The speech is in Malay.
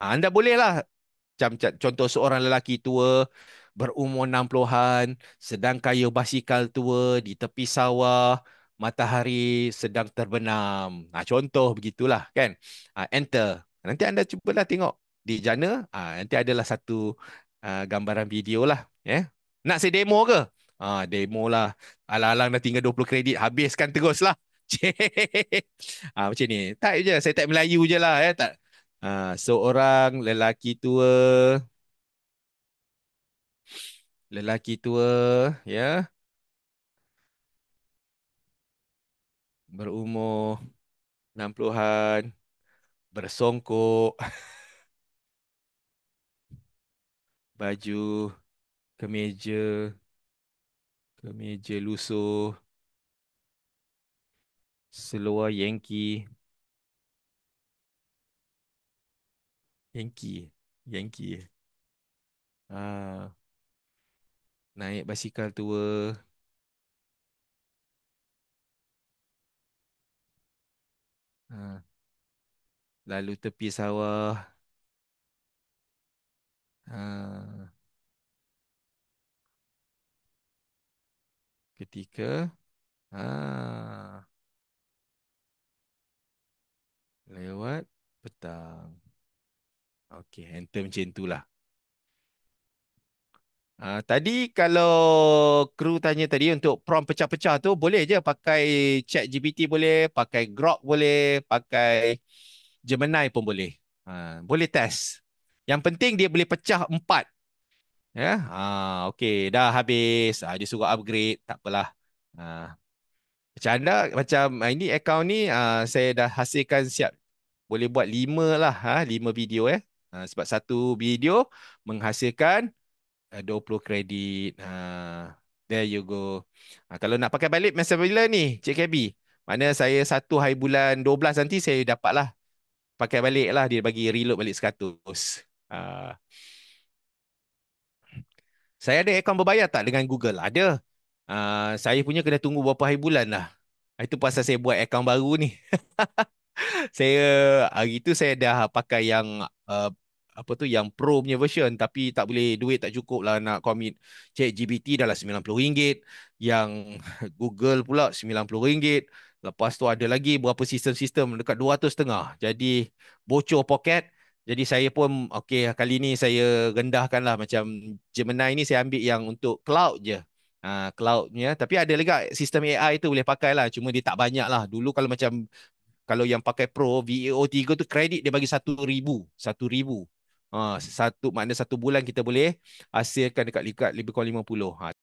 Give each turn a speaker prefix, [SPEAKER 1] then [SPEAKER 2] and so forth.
[SPEAKER 1] Anda boleh lah. Macam contoh seorang lelaki tua berumur 60-an sedang kayuh basikal tua di tepi sawah, matahari sedang terbenam. Contoh begitulah kan. Enter. Nanti anda cubalah tengok di jana, nanti adalah satu gambaran video lah. Ya. Nak saya demo ke? Demo lah. Alang-alang dah tinggal 20 kredit, habiskan terus lah. Cik. Macam ni. Type je, saya type Melayu je lah. Ya. Tak. Seorang lelaki tua, ya, berumur 60-an, bersongkok, baju kemeja, kemeja lusuh, seluar Yankee, Yankee, Yankee. Ah, naik basikal tua, ah, lalu tepi sawah, ah, ketika lewat petang. Okey, enter macam itulah. Tadi kalau kru tanya tadi untuk prompt pecah-pecah tu boleh je pakai Chat GPT, boleh pakai Grok, boleh pakai Gemini pun boleh. Boleh test. Yang penting dia boleh pecah empat. Ya, okey, dah habis. Dia suruh upgrade, tak apalah. Ah, macam anda, macam ini account ni, saya dah hasilkan siap. Boleh buat lima lah, lima video sebab satu video menghasilkan 20 kredit. There you go. Kalau nak pakai balik masa bila ni, Cik KB? Mana saya satu hari bulan 12 nanti saya dapat lah. Pakai balik lah. Dia bagi reload balik 100. Ah, saya ada akaun berbayar tak dengan Google? Ada. Saya punya kena tunggu berapa hari bulan lah. Itu pasal saya buat akaun baru ni. Saya hari tu saya dah pakai yang apa tu, yang pro punya version, tapi tak boleh, duit tak cukup lah nak commit. Cek GPT dah lah RM90, yang Google pula RM90. Lepas tu ada lagi berapa sistem-sistem dekat 200 setengah. Jadi bocor poket. Jadi saya pun okey, kali ni saya rendahkan lah. Macam Gemini ni saya ambil yang untuk cloud je. Cloudnya, tapi ada juga sistem AI tu boleh pakai lah, cuma dia tak banyak lah. Dulu kalau macam, kalau yang pakai Pro VAO 3 tu kredit dia bagi 1,000. 1,000. Satu makna satu bulan kita boleh hasilkan dekat lebih kurang 50.